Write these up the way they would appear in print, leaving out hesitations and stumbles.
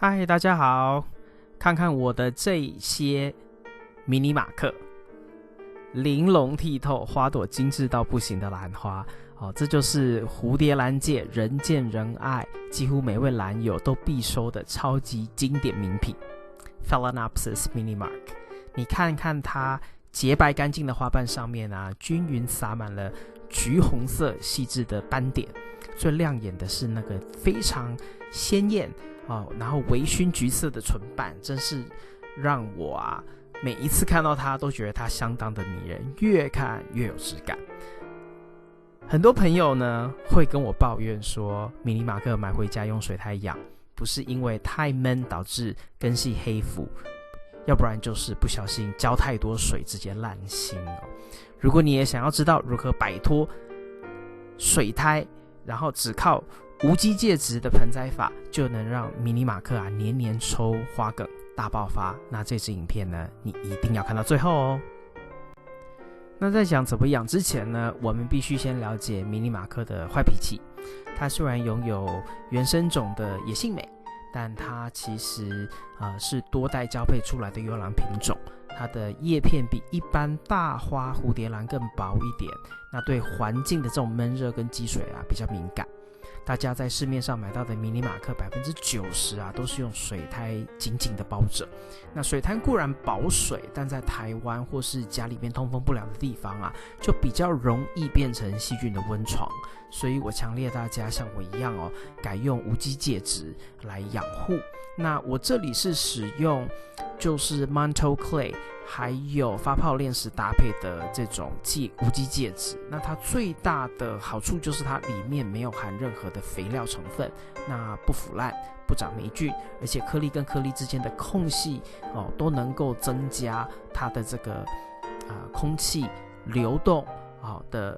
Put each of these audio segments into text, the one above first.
嗨，大家好，看看我的这些迷你马克，玲珑剔透，花朵精致到不行的兰花。这就是蝴蝶兰界人见人爱，几乎每位兰友都必收的超级经典名品 Phalaenopsis minimark。 你看看它洁白干净的花瓣上面均匀洒满了橘红色细致的斑点，最亮眼的是那个非常鲜艳然后微醺橘色的唇瓣，真是让我每一次看到它都觉得它相当的迷人，越看越有质感。很多朋友呢会跟我抱怨说，迷你马克买回家用水苔养，不是因为太闷导致根系黑腐，要不然就是不小心浇太多水直接烂心如果你也想要知道如何摆脱水苔，然后只靠无机介质的盆栽法就能让迷你马克年年抽花梗大爆发，那这支影片呢你一定要看到最后哦。那在讲怎么养之前呢，我们必须先了解迷你马克的坏脾气。它虽然拥有原生种的野性美，但它其实是多代交配出来的优良品种。它的叶片比一般大花蝴蝶兰更薄一点，那对环境的这种闷热跟积水比较敏感。大家在市面上买到的迷你马克90%都是用水苔紧紧的包着。那水苔固然保水，但在台湾或是家里面通风不良的地方就比较容易变成细菌的温床。所以我强烈大家像我一样改用无机介质来养护。那我这里是使用就是 Mantle Clay 还有发泡炼石搭配的这种无机介质。那它最大的好处就是它里面没有含任何的肥料成分，那不腐烂不长霉菌，而且颗粒跟颗粒之间的空隙都能够增加它的这个空气流动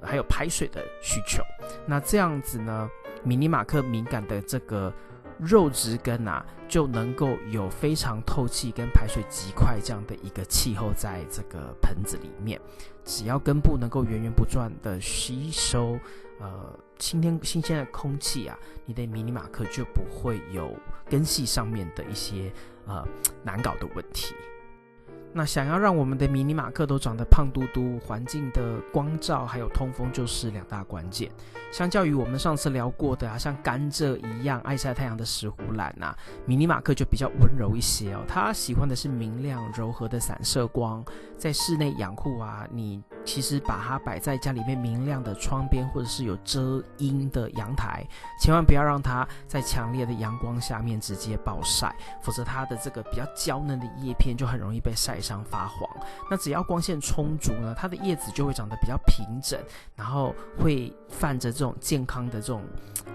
还有排水的需求。那这样子呢，迷你马克敏感的这个肉质根就能够有非常透气跟排水极快这样的一个气候在这个盆子里面。只要根部能够源源不断的吸收新鲜的空气你的迷你马克就不会有根系上面的一些难搞的问题。那想要让我们的迷你马克都长得胖嘟嘟，环境的光照还有通风就是两大关键。相较于我们上次聊过的像甘蔗一样爱晒太阳的石斛兰迷你马克就比较温柔一些它喜欢的是明亮柔和的散射光。在室内养护你其实把它摆在家里面明亮的窗边，或者是有遮阴的阳台，千万不要让它在强烈的阳光下面直接暴晒，否则它的这个比较娇嫩的叶片就很容易被晒伤发黄。那只要光线充足呢，它的叶子就会长得比较平整，然后会泛着这种健康的这种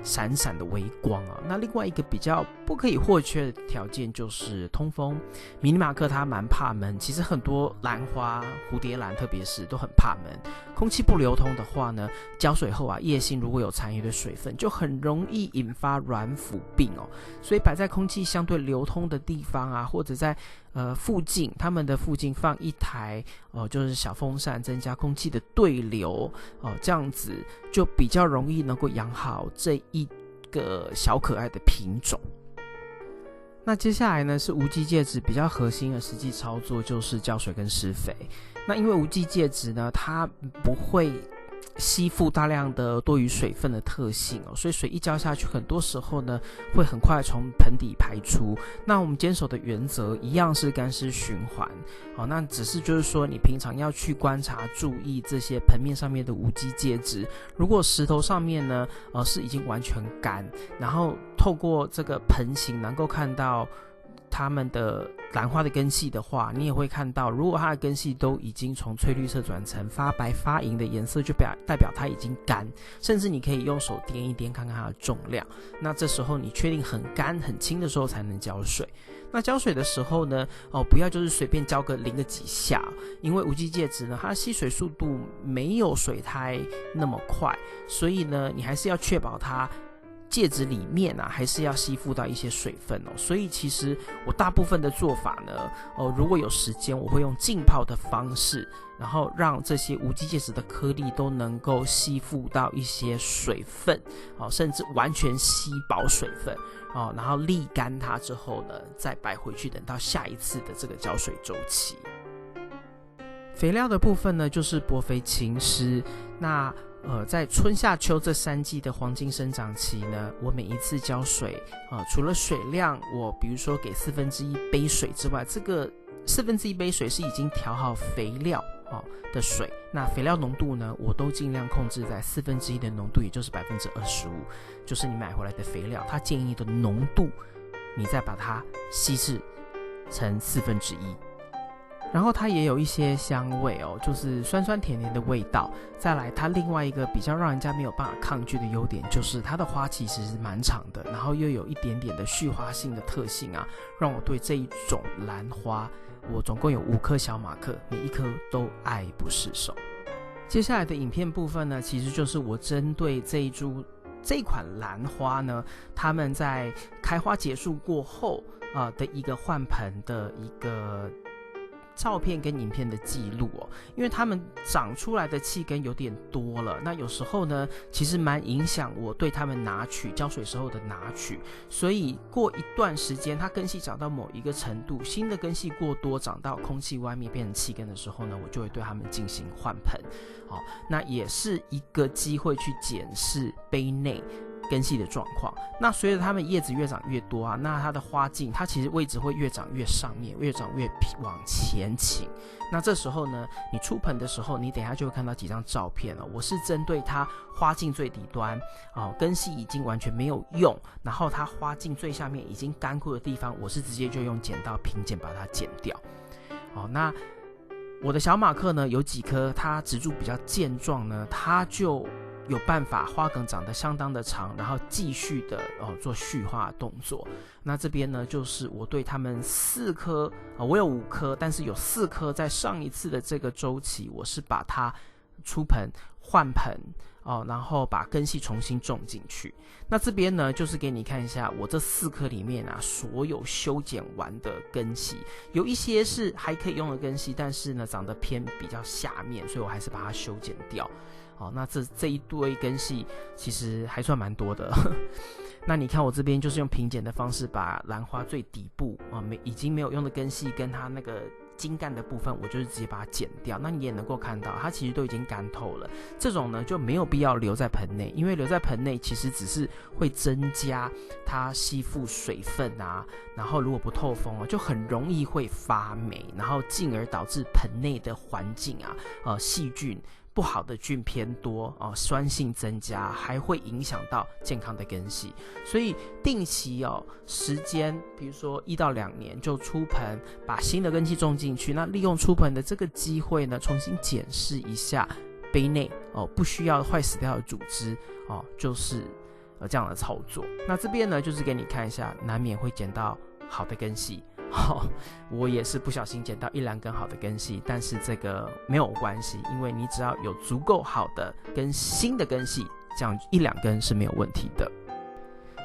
闪闪的微光那另外一个比较不可以或缺的条件就是通风。迷你马克它蛮怕闷，其实很多兰花蝴蝶兰特别是都很怕闷。空气不流通的话呢，浇水后叶心如果有残余的水分，就很容易引发软腐病所以摆在空气相对流通的地方或者在它们的附近放一台就是小风扇，增加空气的对流这样子就比较容易能够养好这一个小可爱的品种。那接下来呢是无机介质比较核心的实际操作，就是浇水跟施肥。那因为无机介质呢，它不会吸附大量的多余水分的特性所以水一浇下去，很多时候呢会很快从盆底排出。那我们坚守的原则一样是干湿循环那只是就是说你平常要去观察注意这些盆面上面的无机介质。如果石头上面呢是已经完全干，然后透过这个盆形能够看到它们的兰花的根系的话，你也会看到如果它的根系都已经从翠绿色转成发白发银的颜色，就代表它已经干，甚至你可以用手掂一掂看看它的重量。那这时候你确定很干很轻的时候才能浇水。那浇水的时候呢不要就是随便浇个淋个几下，因为无机介质呢它的吸水速度没有水苔那么快，所以呢你还是要确保它介质里面啊，还是要吸附到一些水分哦。所以其实我大部分的做法呢，如果有时间，我会用浸泡的方式，然后让这些无机介质的颗粒都能够吸附到一些水分，甚至完全吸饱水分，然后沥干它之后呢，再摆回去，等到下一次的这个浇水周期。肥料的部分呢，就是播肥勤施。那在春夏秋这3季的黄金生长期呢，我每一次浇水除了水量我比如说给1/4杯水之外，这个1/4杯水是已经调好肥料的水，那肥料浓度呢，我都尽量控制在1/4的浓度，也就是25%，就是你买回来的肥料它建议的浓度，你再把它稀释成1/4。然后它也有一些香味就是酸酸甜甜的味道。再来，它另外一个比较让人家没有办法抗拒的优点，就是它的花期其实蛮长的，然后又有一点点的续花性的特性啊，让我对这一种兰花，我总共有5颗小马克，每一颗都爱不释手。接下来的影片部分呢，其实就是我针对这一款兰花呢，它们在开花结束过后的一个换盆的一个照片跟影片的记录因为它们长出来的气根有点多了，那有时候呢其实蛮影响我对它们拿取浇水时候的拿取，所以过一段时间它根系长到某一个程度，新的根系过多长到空气外面变成气根的时候呢，我就会对它们进行换盆那也是一个机会去检视杯内根系的状况。那随着它们叶子越长越多啊，那它的花茎它其实位置会越长越上面，越长越往前倾。那这时候呢，你出盆的时候，你等一下就会看到几张照片了。我是针对它花茎最底端根系已经完全没有用，然后它花茎最下面已经干枯的地方，我是直接就用剪刀平剪把它剪掉。那我的小马克呢，有几颗它植株比较健壮呢，它就有办法花梗长得相当的长，然后继续的做续花的动作。那这边呢，就是我对他们4颗我有5颗，但是有4颗在上一次的这个周期，我是把它出盆换盆然后把根系重新种进去。那这边呢，就是给你看一下我这4颗里面啊，所有修剪完的根系，有一些是还可以用的根系，但是呢长得偏比较下面，所以我还是把它修剪掉。那这一堆根系其实还算蛮多的那你看我这边就是用平剪的方式，把兰花最底部已经没有用的根系跟它那个茎干的部分，我就是直接把它剪掉。那你也能够看到它其实都已经干透了，这种呢就没有必要留在盆内，因为留在盆内其实只是会增加它吸附水分啊，然后如果不透风就很容易会发霉，然后进而导致盆内的环境细菌不好的菌偏多酸性增加，还会影响到健康的根系。所以定期时间比如说1到2年就出盆，把新的根系种进去，那利用出盆的这个机会呢，重新检视一下杯内不需要坏死掉的组织就是这样的操作。那这边呢就是给你看一下，难免会捡到好的根系我也是不小心捡到1-2根好的根系，但是这个没有关系，因为你只要有足够好的跟新的根系，这样1-2根是没有问题的。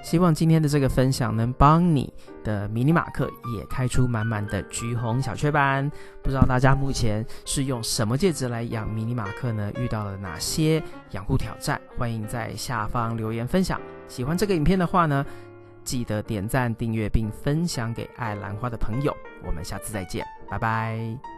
希望今天的这个分享能帮你的迷你马克也开出满满的橘红小雀斑。不知道大家目前是用什么介质来养迷你马克呢？遇到了哪些养护挑战？欢迎在下方留言分享。喜欢这个影片的话呢，记得点赞、订阅并分享给爱兰花的朋友。我们下次再见，拜拜。